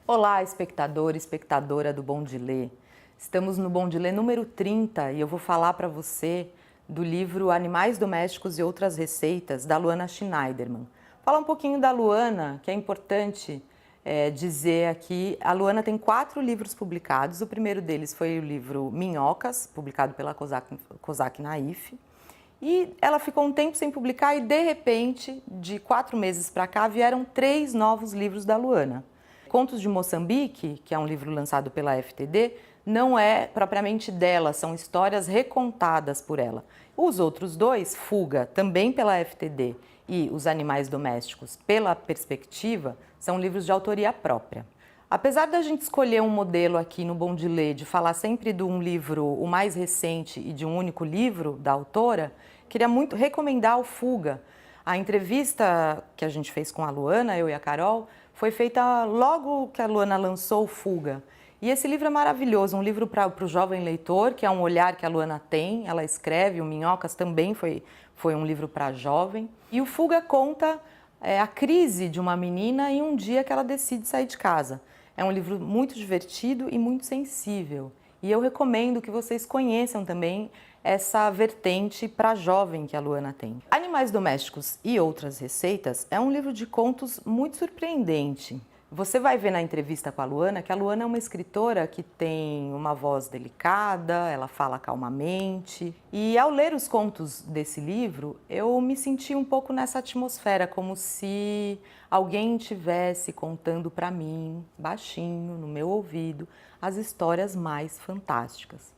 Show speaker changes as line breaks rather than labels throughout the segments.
Olá, espectador e espectadora do Bom de Ler. Estamos no Bom de Ler número 30 e eu vou falar para você do livro Animais Domésticos e Outras Receitas, da Luana Schneiderman. Falar um pouquinho da Luana, que é importante dizer aqui. A Luana tem 4 livros publicados. O primeiro deles foi o livro Minhocas, publicado pela Cosac Naif. E ela ficou um tempo sem publicar e, de repente, de 4 meses para cá, vieram 3 novos livros da Luana. Contos de Moçambique, que é um livro lançado pela FTD, não é propriamente dela, são histórias recontadas por ela. Os outros 2, Fuga, também pela FTD, e Os Animais Domésticos, pela Perspectiva, são livros de autoria própria. Apesar da gente escolher um modelo aqui no Bom de Ler, de falar sempre de um livro, o mais recente, e de um único livro da autora, queria muito recomendar o Fuga. A entrevista que a gente fez com a Luana, eu e a Carol, foi feita logo que a Luana lançou o Fuga. E esse livro é maravilhoso, um livro para o jovem leitor, que é um olhar que a Luana tem, ela escreve, o Minhocas também foi um livro para jovem. E o Fuga conta a crise de uma menina em um dia que ela decide sair de casa. É um livro muito divertido e muito sensível. E eu recomendo que vocês conheçam também essa vertente para jovem que a Luana tem. Animais Domésticos e Outras Receitas é um livro de contos muito surpreendente. Você vai ver na entrevista com a Luana que a Luana é uma escritora que tem uma voz delicada, ela fala calmamente. E ao ler os contos desse livro, eu me senti um pouco nessa atmosfera, como se alguém estivesse contando para mim, baixinho, no meu ouvido, as histórias mais fantásticas.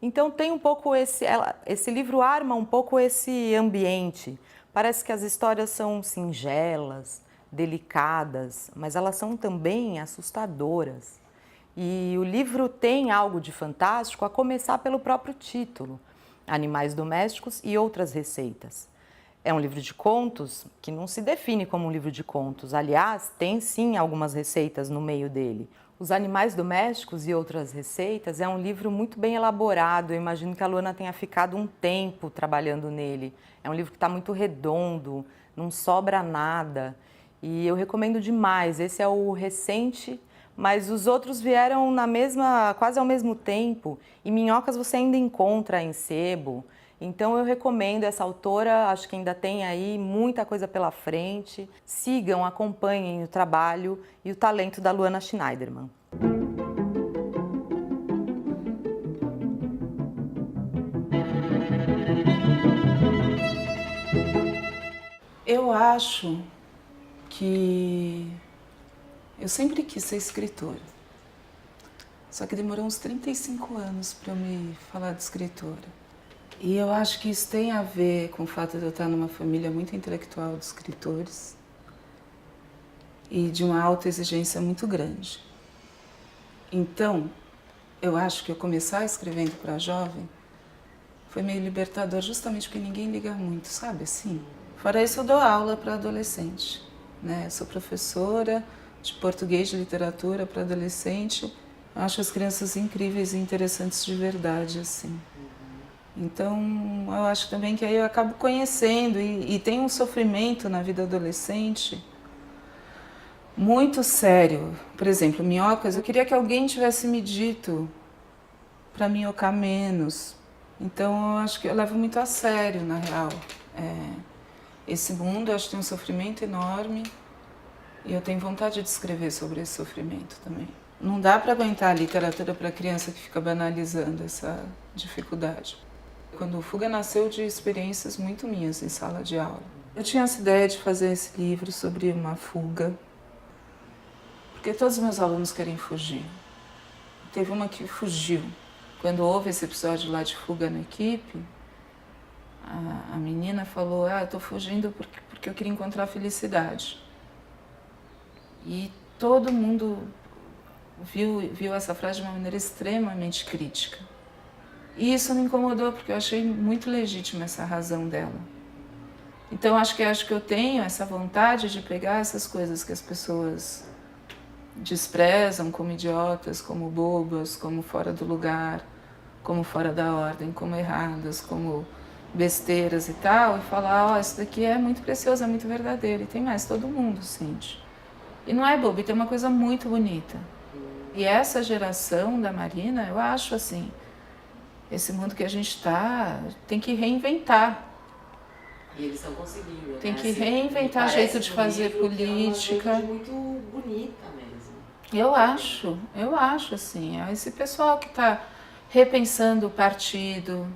Então tem um pouco esse livro arma um pouco esse ambiente. Parece que as histórias são singelas, delicadas, mas elas são também assustadoras. E o livro tem algo de fantástico, a começar pelo próprio título, Animais Domésticos e Outras Receitas. É um livro de contos que não se define como um livro de contos. Aliás, tem sim algumas receitas no meio dele. Os Animais Domésticos e Outras Receitas é um livro muito bem elaborado. Eu imagino que a Luana tenha ficado um tempo trabalhando nele. É um livro que está muito redondo, não sobra nada. E eu recomendo demais. Esse é o recente, mas os outros vieram quase ao mesmo tempo. E Minhocas você ainda encontra em sebo. Então eu recomendo essa autora, acho que ainda tem aí muita coisa pela frente. Sigam, acompanhem o trabalho e o talento da Luana Schneiderman.
Eu acho que eu sempre quis ser escritora, só que demorou uns 35 anos para eu me falar de escritora. E eu acho que isso tem a ver com o fato de eu estar numa família muito intelectual de escritores e de uma autoexigência muito grande. Então, eu acho que eu começar escrevendo para jovem foi meio libertador, justamente porque ninguém liga muito, sabe assim? Fora isso, eu dou aula para adolescente, né? Eu sou professora de português de literatura para adolescente. Eu acho as crianças incríveis e interessantes de verdade, assim. Então, eu acho também que aí eu acabo conhecendo e tem um sofrimento na vida adolescente muito sério. Por exemplo, minhocas, eu queria que alguém tivesse me dito para minhocar menos. Então, eu acho que eu levo muito a sério, na real. Esse mundo, eu acho que tem um sofrimento enorme e eu tenho vontade de escrever sobre esse sofrimento também. Não dá para aguentar a literatura para criança que fica banalizando essa dificuldade. Quando o Fuga nasceu de experiências muito minhas em sala de aula. Eu tinha essa ideia de fazer esse livro sobre uma fuga, porque todos os meus alunos querem fugir. Teve uma que fugiu. Quando houve esse episódio lá de fuga na equipe, a menina falou, eu tô fugindo porque eu queria encontrar a felicidade. E todo mundo viu essa frase de uma maneira extremamente crítica. E isso me incomodou, porque eu achei muito legítima essa razão dela. Então acho que eu tenho essa vontade de pegar essas coisas que as pessoas desprezam como idiotas, como bobas, como fora do lugar, como fora da ordem, como erradas, como besteiras e tal, e falar, isso daqui é muito precioso, é muito verdadeiro. E tem mais, todo mundo sente. E não é bobo, e tem uma coisa muito bonita. E essa geração da Marina, eu acho assim, esse mundo que a gente está, tem que reinventar.
E eles estão conseguindo,
Tem
né?
que reinventar jeito de fazer política.
É uma muito bonita mesmo.
Eu acho assim, esse pessoal que está repensando o partido,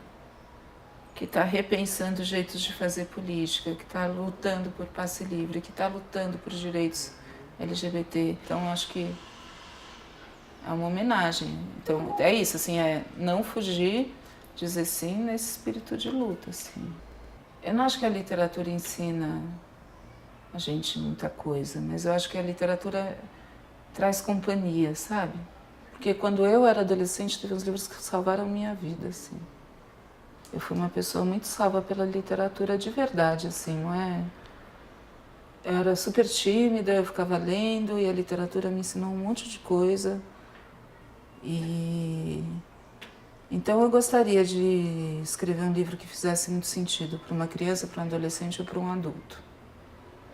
que está repensando jeitos de fazer política, que está lutando por passe livre, que está lutando por direitos LGBT. Então, acho que é uma homenagem. Então, é isso, assim, é não fugir, dizer sim nesse espírito de luta, assim. Eu não acho que a literatura ensina a gente muita coisa, mas eu acho que a literatura traz companhia, sabe? Porque quando eu era adolescente, teve uns livros que salvaram minha vida, assim. Eu fui uma pessoa muito salva pela literatura de verdade, assim, não é? Eu era super tímida, eu ficava lendo e a literatura me ensinou um monte de coisa. E então eu gostaria de escrever um livro que fizesse muito sentido para uma criança, para um adolescente ou para um adulto.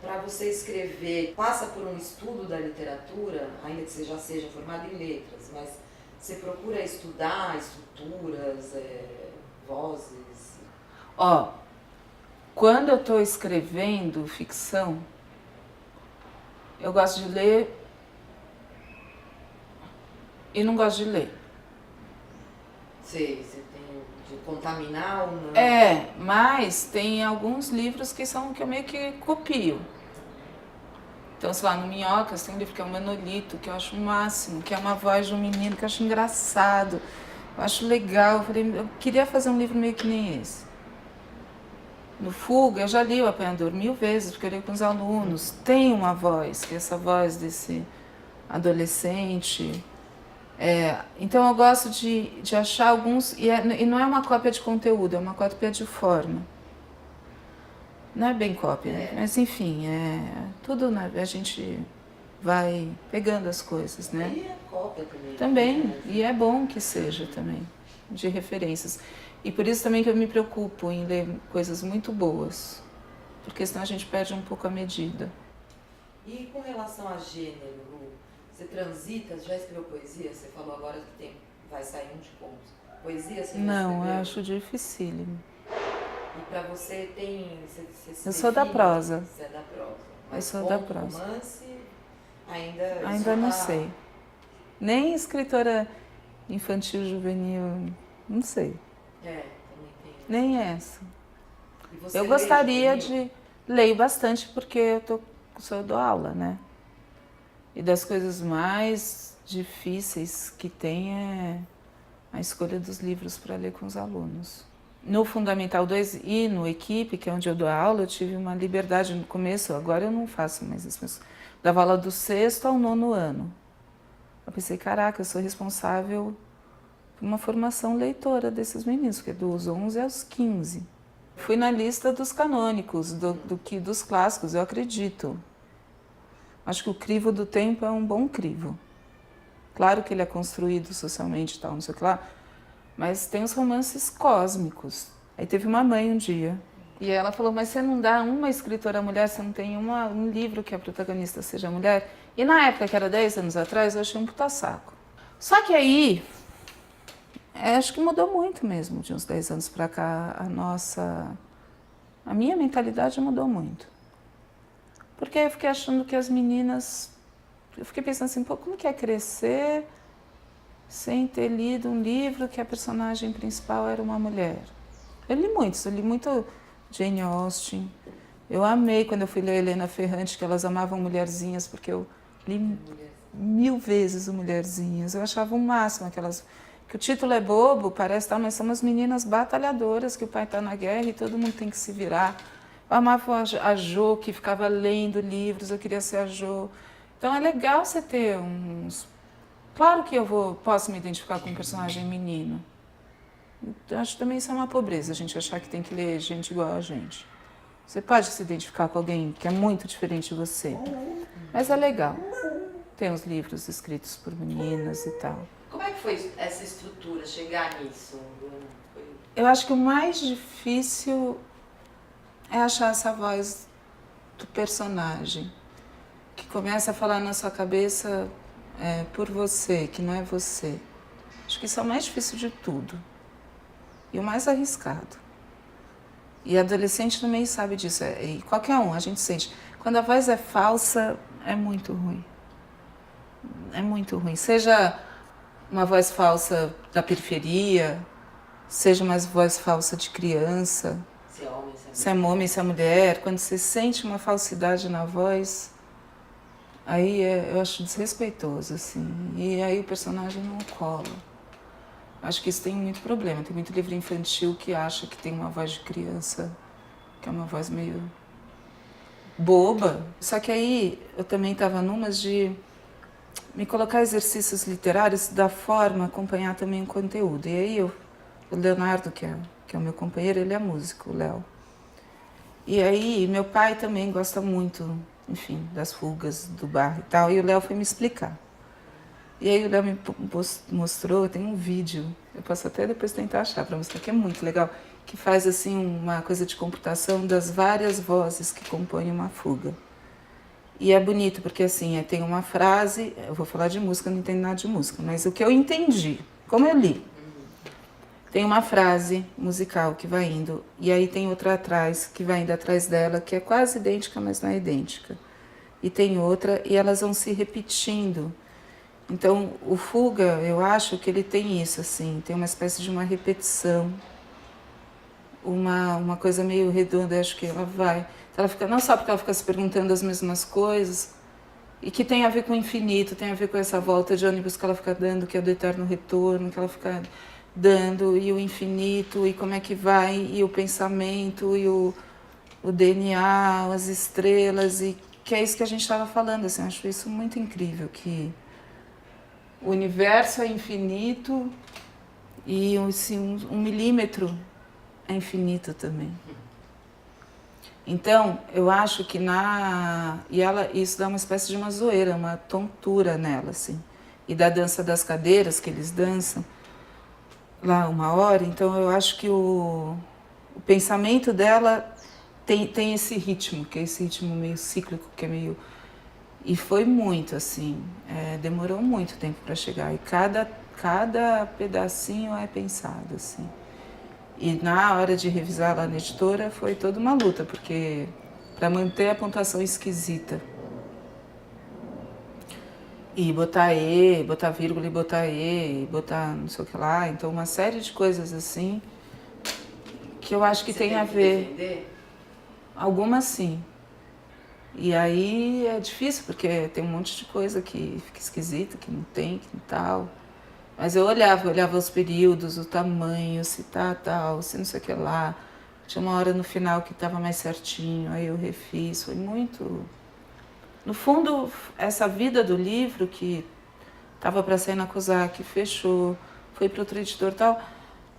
Para você escrever, passa por um estudo da literatura, ainda que você já seja formado em letras, mas você procura estudar estruturas, vozes?
Ó, quando eu estou escrevendo ficção, eu gosto de ler e não gosto de ler.
Sei, você tem de contaminar ou não?
É, mas tem alguns livros que são que eu meio que copio. Então, sei lá, no Minhocas tem um livro que é o Manolito, que eu acho o máximo, que é uma voz de um menino que eu acho engraçado, eu acho legal. Eu falei, eu queria fazer um livro meio que nem esse. No Fuga, eu já li o Apanhador 1000 vezes, porque eu li com os alunos. Tem uma voz, que é essa voz desse adolescente. Então eu gosto de achar alguns, e não é uma cópia de conteúdo, é uma cópia de forma. Não é bem cópia, né? Mas enfim, tudo a gente vai pegando as coisas, né?
E é cópia também.
Também, e é bom que seja também, de referências. E por isso também que eu me preocupo em ler coisas muito boas, porque senão a gente perde um pouco a medida.
E com relação a gênero, Lu, você transita, já escreveu poesia? Você falou agora que vai sair um de contos. Poesia você não
Não,
escreveu?
eu acho dificílimo.
E pra você tem... Você se
Eu sou da
define?
prosa.
Você é da prosa.
Eu
Mas
sou da
conto,
prosa.
romance, ainda
Ainda não sei. Nem escritora infantil, juvenil, não sei.
Também tem.
Nem essa.
E você
Eu
lê
gostaria
juvenil?
de... Leio bastante porque eu dou aula, né? E das coisas mais difíceis que tem é a escolha dos livros para ler com os alunos. No Fundamental 2 e no Equipe, que é onde eu dou aula, eu tive uma liberdade no começo, agora eu não faço mais isso, mas dava aula do 6º ao 9º ano. Eu pensei, caraca, eu sou responsável por uma formação leitora desses meninos, porque dos 11 aos 15. Fui na lista dos canônicos, dos clássicos, eu acredito. Acho que o crivo do tempo é um bom crivo. Claro que ele é construído socialmente e tal, não sei o que lá, mas tem os romances cósmicos. Aí teve uma mãe um dia, e ela falou, mas você não dá uma escritora mulher, você não tem um livro que a protagonista seja mulher? E na época, que era 10 anos atrás, eu achei um puta saco. Só que aí, acho que mudou muito mesmo, de uns 10 anos pra cá, a minha mentalidade mudou muito. Porque aí eu fiquei achando que as meninas, eu fiquei pensando assim, pô, como que é crescer sem ter lido um livro que a personagem principal era uma mulher? Eu li muito Jane Austen. Eu amei quando eu fui ler Helena Ferrante, que elas amavam mulherzinhas, porque eu li 1000 vezes o Mulherzinhas. Eu achava o máximo aquelas... Que o título é bobo, parece tal, mas são umas meninas batalhadoras, que o pai está na guerra e todo mundo tem que se virar. Eu amava a Jo, que ficava lendo livros, eu queria ser a Jo. Então é legal você ter uns... Claro que posso me identificar com um personagem menino. Eu acho que também isso é uma pobreza, a gente achar que tem que ler gente igual a gente. Você pode se identificar com alguém que é muito diferente de você, mas é legal. Tem os livros escritos por meninas e tal.
Como é que foi essa estrutura, chegar nisso?
Eu acho que o mais difícil é achar essa voz do personagem. que começa a falar na sua cabeça por você, que não é você. Acho que isso é o mais difícil de tudo. E o mais arriscado. E adolescente também sabe disso. E qualquer um, a gente sente. Quando a voz é falsa, é muito ruim. É muito ruim. Seja uma voz falsa da periferia, seja uma voz falsa de criança. Se é homem, se é mulher. Quando você sente uma falsidade na voz, aí eu acho desrespeitoso, assim. E aí o personagem não cola. Acho que isso tem muito problema. Tem muito livro infantil que acha que tem uma voz de criança, que é uma voz meio boba. Só que aí eu também estava numas de me colocar exercícios literários da forma acompanhar também o conteúdo. E aí o Leonardo, que é o meu companheiro, ele é músico, o Léo. E aí meu pai também gosta muito, enfim, das fugas do Bach e tal. E o Léo foi me explicar. E aí o Léo me mostrou, tem um vídeo, eu posso até depois tentar achar para mostrar, que é muito legal, que faz assim uma coisa de computação das várias vozes que compõem uma fuga. E é bonito porque assim, tem uma frase, eu vou falar de música, eu não entendo nada de música, mas o que eu entendi, como eu li, tem uma frase musical que vai indo, e aí tem outra atrás, que vai indo atrás dela, que é quase idêntica, mas não é idêntica. E tem outra, e elas vão se repetindo. Então, o Fuga, eu acho que ele tem isso, assim, tem uma espécie de uma repetição, uma coisa meio redonda, acho que ela vai. Ela fica, não só porque ela fica se perguntando as mesmas coisas, e que tem a ver com o infinito, tem a ver com essa volta de ônibus que ela fica dando, que é do eterno retorno, que ela fica dando, e o infinito, e como é que vai, e o pensamento, e o DNA, as estrelas, e que é isso que a gente estava falando, assim, eu acho isso muito incrível, que o universo é infinito e assim, um milímetro é infinito também. Então, eu acho que isso dá uma espécie de uma zoeira, uma tontura nela, assim. E da dança das cadeiras, que eles dançam lá 1 hora, então eu acho que o pensamento dela tem esse ritmo, que é esse ritmo meio cíclico, que é meio... E foi muito, assim, demorou muito tempo para chegar. E cada pedacinho é pensado, assim. E na hora de revisar lá na editora foi toda uma luta, porque para manter a pontuação esquisita. E botar botar vírgula e botar não sei o que lá. Então uma série de coisas assim que eu acho que tem a ver. Defender? Algumas sim. E aí é difícil, porque tem um monte de coisa que fica esquisita, que não tem, que não tal. Mas eu olhava os períodos, o tamanho, se tá tal, se não sei o que lá. Tinha uma hora no final que estava mais certinho, aí eu refiz, foi muito... No fundo, essa vida do livro, que estava para sair na COSAC, fechou, foi para outro editor e tal,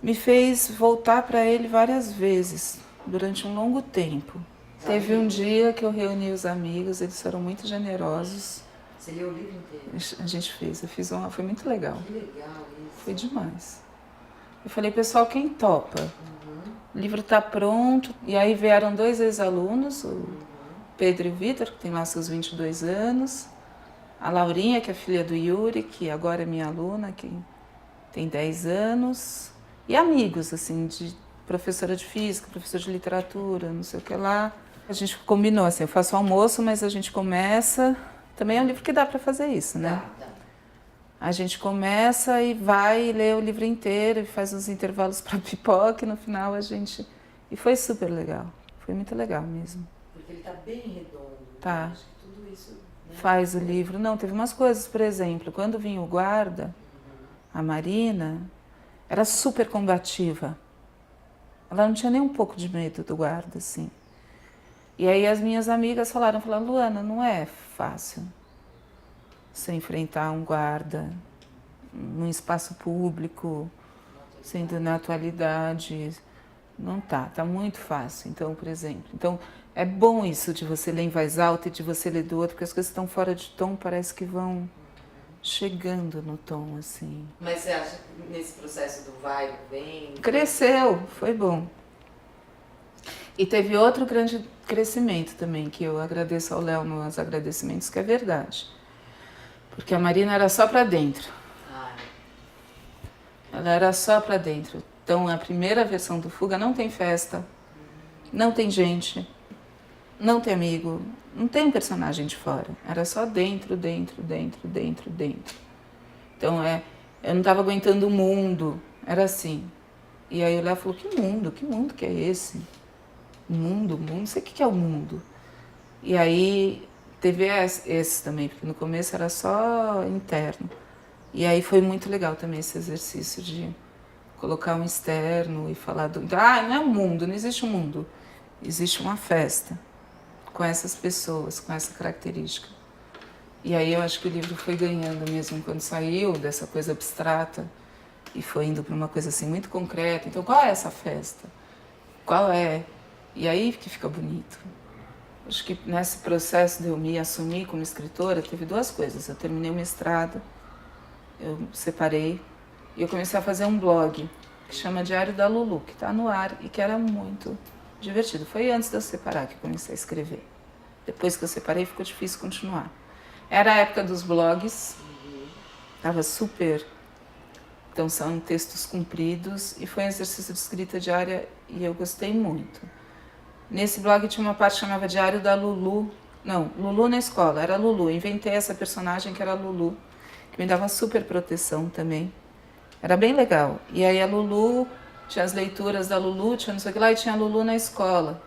me fez voltar para ele várias vezes, durante um longo tempo. Teve um dia que eu reuni os amigos, eles foram muito generosos.
Você leu o livro inteiro?
A gente fez, foi muito legal.
Que legal isso.
Foi demais. Eu falei, pessoal, quem topa? O livro está pronto. E aí vieram 2 ex-alunos, o Pedro e o Vitor, que tem lá seus 22 anos. A Laurinha, que é filha do Yuri, que agora é minha aluna, que tem 10 anos. E amigos, assim, de professora de física, professora de literatura, não sei o que lá. A gente combinou, assim, eu faço almoço, mas a gente começa... Também é um livro que dá para fazer isso, né? Dá. A gente começa e vai ler o livro inteiro e faz uns intervalos para pipoca e no final a gente... E foi super legal, foi muito legal mesmo.
Porque ele tá bem redondo.
Tá.
Né? Acho que tudo isso... Né?
Faz o livro. Não, teve umas coisas, por exemplo, quando vinha o guarda, a Marina, era super combativa. Ela não tinha nem um pouco de medo do guarda, assim. E aí as minhas amigas falaram, Luana, não é fácil você enfrentar um guarda num espaço público, sendo na atualidade. Não tá muito fácil. Então, por exemplo, é bom isso de você ler em voz alta e de você ler do outro, porque as coisas estão fora de tom, parece que vão chegando no tom, assim.
Mas você acha que nesse processo do vai e vem...
Cresceu, foi bom. E teve outro grande crescimento também, que eu agradeço ao Léo nos agradecimentos, que é verdade. Porque a Marina era só para dentro. Ela era só para dentro. Então, a primeira versão do Fuga não tem festa, não tem gente, não tem amigo, não tem personagem de fora. Era só dentro, dentro, dentro, dentro, dentro. Então, eu não estava aguentando o mundo, era assim. E aí o Léo falou, que mundo que é esse? Mundo, não sei o que é o mundo. E aí teve esse também, porque no começo era só interno. E aí foi muito legal também esse exercício de colocar um externo e falar não é um mundo, não existe um mundo. Existe uma festa com essas pessoas, com essa característica. E aí eu acho que o livro foi ganhando mesmo quando saiu dessa coisa abstrata e foi indo para uma coisa assim muito concreta. Então, qual é essa festa? Qual é? E aí que fica bonito. Acho que nesse processo de eu me assumir como escritora, teve duas coisas. Eu terminei o mestrado, eu separei e eu comecei a fazer um blog que chama Diário da Lulu, que está no ar e que era muito divertido. Foi antes de eu separar que eu comecei a escrever. Depois que eu separei, ficou difícil continuar. Era a época dos blogs, estava super... Então são textos compridos e foi um exercício de escrita diária e eu gostei muito. Nesse blog tinha uma parte que chamava Diário da Lulu. Não, Lulu na escola, era Lulu. Inventei essa personagem que era Lulu, que me dava super proteção também. Era bem legal. E aí a Lulu, tinha as leituras da Lulu, tinha não sei o que lá, e tinha a Lulu na escola,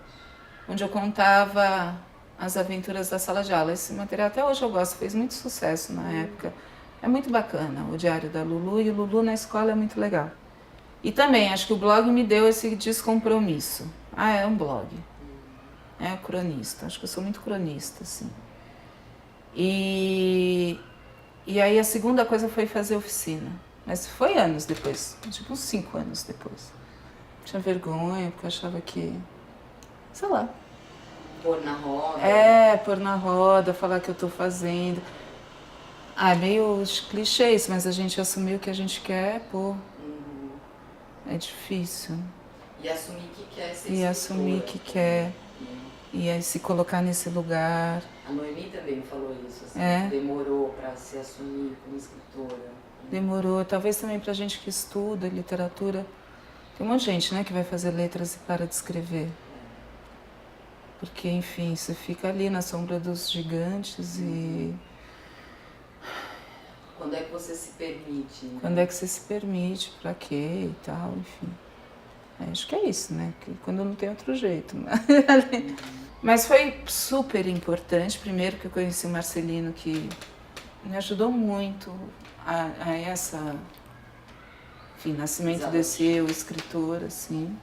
onde eu contava as aventuras da sala de aula. Esse material até hoje eu gosto, fez muito sucesso na época. É muito bacana o Diário da Lulu, e o Lulu na escola é muito legal. E também, acho que o blog me deu esse descompromisso. É um blog. É cronista. Acho que eu sou muito cronista, assim. E aí a segunda coisa foi fazer oficina. Mas foi anos depois, tipo uns 5 anos depois. Tinha vergonha, porque eu achava que... Sei lá.
Pôr na roda.
Pôr na roda, falar que eu tô fazendo. É meio clichê isso, mas a gente assumir o que a gente quer, pô. É difícil.
E assumir que quer ser
E assumir que quer. E aí se colocar nesse lugar.
A Noemi também falou isso, assim, demorou para se assumir como escritora.
Demorou, talvez também pra gente que estuda literatura. Tem um monte de gente, né, que vai fazer letras e para de escrever. Porque, enfim, você fica ali na sombra dos gigantes e...
Quando é que você se permite? Né?
Quando é que você se permite, pra quê e tal, enfim. Acho que é isso, né? Que quando não tem outro jeito. Mas foi super importante, primeiro que eu conheci o Marcelino, que me ajudou muito a essa... Enfim, nascimento desse eu, escritor, assim.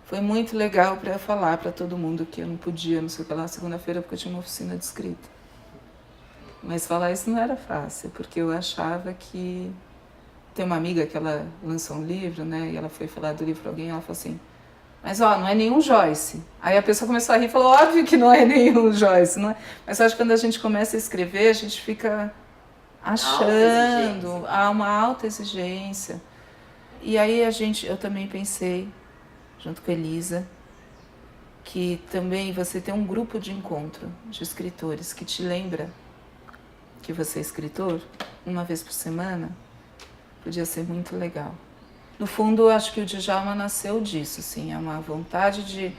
Foi muito legal para falar para todo mundo que eu não podia, não sei o que lá, segunda-feira, porque eu tinha uma oficina de escrita. Mas falar isso não era fácil, porque eu achava que... Tem uma amiga que ela lançou um livro, né, e ela foi falar do livro para alguém, e ela falou assim, mas ó, não é nenhum Joyce. Aí a pessoa começou a rir e falou, óbvio que não é nenhum Joyce, não é? Mas eu acho que quando a gente começa a escrever, a gente fica achando, há uma alta exigência. E aí eu também pensei, junto com a Elisa, que também você tem um grupo de encontro de escritores que te lembra que você é escritor, uma vez por semana, podia ser muito legal. No fundo, eu acho que o Djalma nasceu disso, assim, é uma vontade de...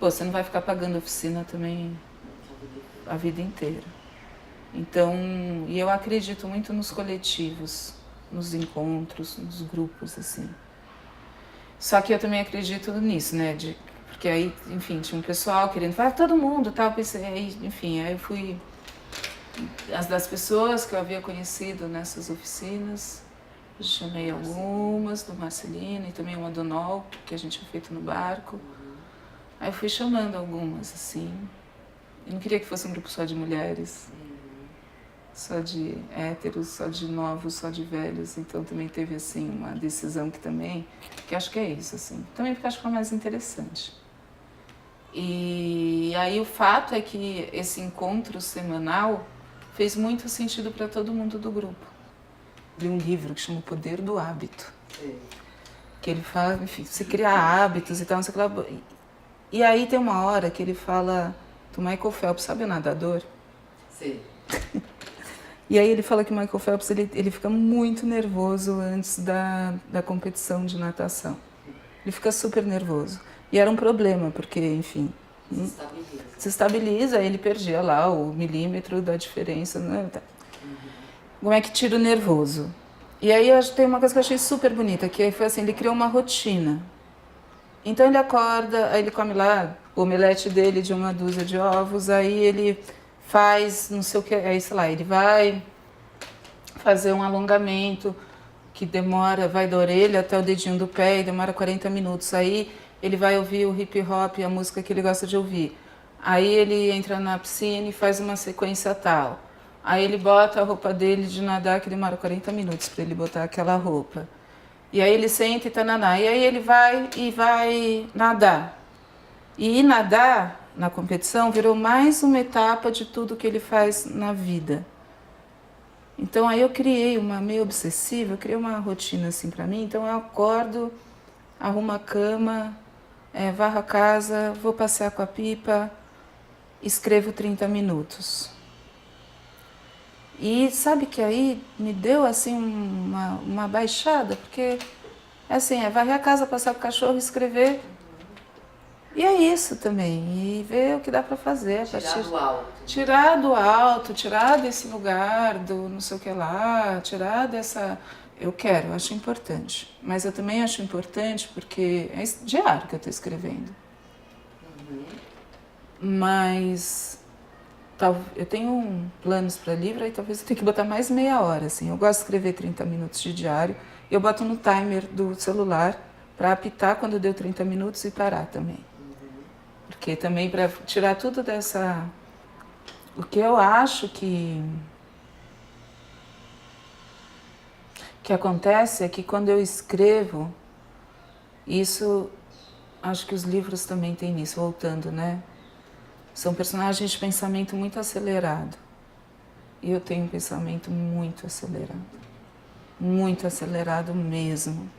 Pô, você não vai ficar pagando oficina também a vida inteira. Então, e eu acredito muito nos coletivos, nos encontros, nos grupos, assim. Só que eu também acredito nisso, né, porque aí, enfim, tinha um pessoal querendo falar, todo mundo, tal, pensei, aí, enfim, aí eu fui... As das pessoas que eu havia conhecido nessas oficinas, eu chamei algumas, do Marcelino e também uma do Nol, que a gente tinha feito no barco. Aí eu fui chamando algumas, assim. Eu não queria que fosse um grupo só de mulheres, só de héteros, só de novos, só de velhos. Então também teve, assim, uma decisão que também, que acho que é isso, assim. Também porque acho que é mais interessante. E aí o fato é que esse encontro semanal fez muito sentido para todo mundo do grupo. Li um livro que chama O Poder do Hábito. Sim. Que ele fala, enfim, você criar hábitos e tal, não sei o que lá. E aí tem uma hora que ele fala do Michael Phelps, sabe o nadador?
Sim.
E aí ele fala que o Michael Phelps ele fica muito nervoso antes da competição de natação. Ele fica super nervoso. E era um problema, porque, enfim, se estabiliza, ele perdia lá o milímetro da diferença. Né? Como é que tira o nervoso? E aí tem uma coisa que eu achei super bonita, que foi assim, ele criou uma rotina. Então ele acorda, aí ele come lá o omelete dele de 1 dúzia de ovos, aí ele faz não sei o que, aí sei lá, ele vai fazer um alongamento que demora, vai da orelha até o dedinho do pé e demora 40 minutos. Aí ele vai ouvir o hip hop, a música que ele gosta de ouvir. Aí ele entra na piscina e faz uma sequência tal. Aí ele bota a roupa dele de nadar, que demora 40 minutos para ele botar aquela roupa. E aí ele senta e tananá. E aí ele vai nadar. E ir nadar na competição virou mais uma etapa de tudo que ele faz na vida. Então aí eu criei meio obsessiva, eu criei uma rotina assim para mim. Então eu acordo, arrumo a cama, varro a casa, vou passear com a Pipa, escrevo 30 minutos. E sabe que aí me deu assim uma baixada, porque assim, varrer a casa, passar com o cachorro, escrever. E é isso também, e ver o que dá para fazer. Tirar do alto, tirar desse lugar, do não sei o que lá, tirar dessa... Eu acho importante. Mas eu também acho importante porque é diário que eu estou escrevendo. Mas eu tenho planos para livro, aí talvez eu tenha que botar mais meia hora. Assim. Eu gosto de escrever 30 minutos de diário. Eu boto no timer do celular para apitar quando deu 30 minutos e parar também. Porque também para tirar tudo dessa... O que eu acho que acontece é que quando eu escrevo, isso, acho que os livros também têm isso, voltando, né? São personagens de pensamento muito acelerado. E eu tenho um pensamento muito acelerado mesmo,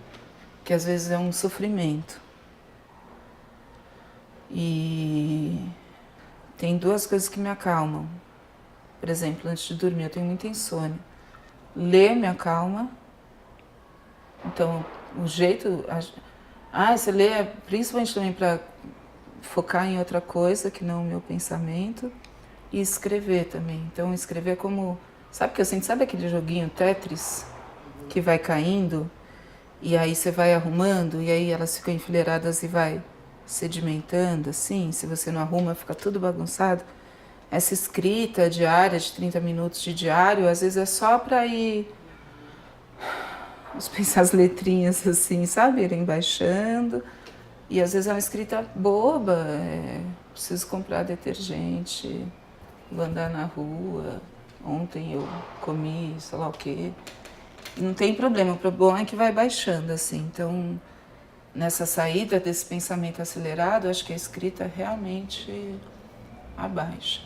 que às vezes é um sofrimento. E tem 2 coisas que me acalmam. Por exemplo, antes de dormir, eu tenho muita insônia. Ler me acalma. Então, o jeito... você lê principalmente também para focar em outra coisa que não o meu pensamento. E escrever também. Então, escrever é como... Sabe que eu sinto? Sabe aquele joguinho Tetris? Que vai caindo e aí você vai arrumando e aí elas ficam enfileiradas e vai sedimentando, assim. Se você não arruma, fica tudo bagunçado. Essa escrita diária de 30 minutos de diário, às vezes é só para ir... pensar as letrinhas assim, sabe? Irem baixando. E às vezes é uma escrita boba. Preciso comprar detergente, vou andar na rua. Ontem eu comi sei lá o quê. Não tem problema, o problema é que vai baixando, assim. Então, nessa saída desse pensamento acelerado, acho que a escrita realmente abaixa.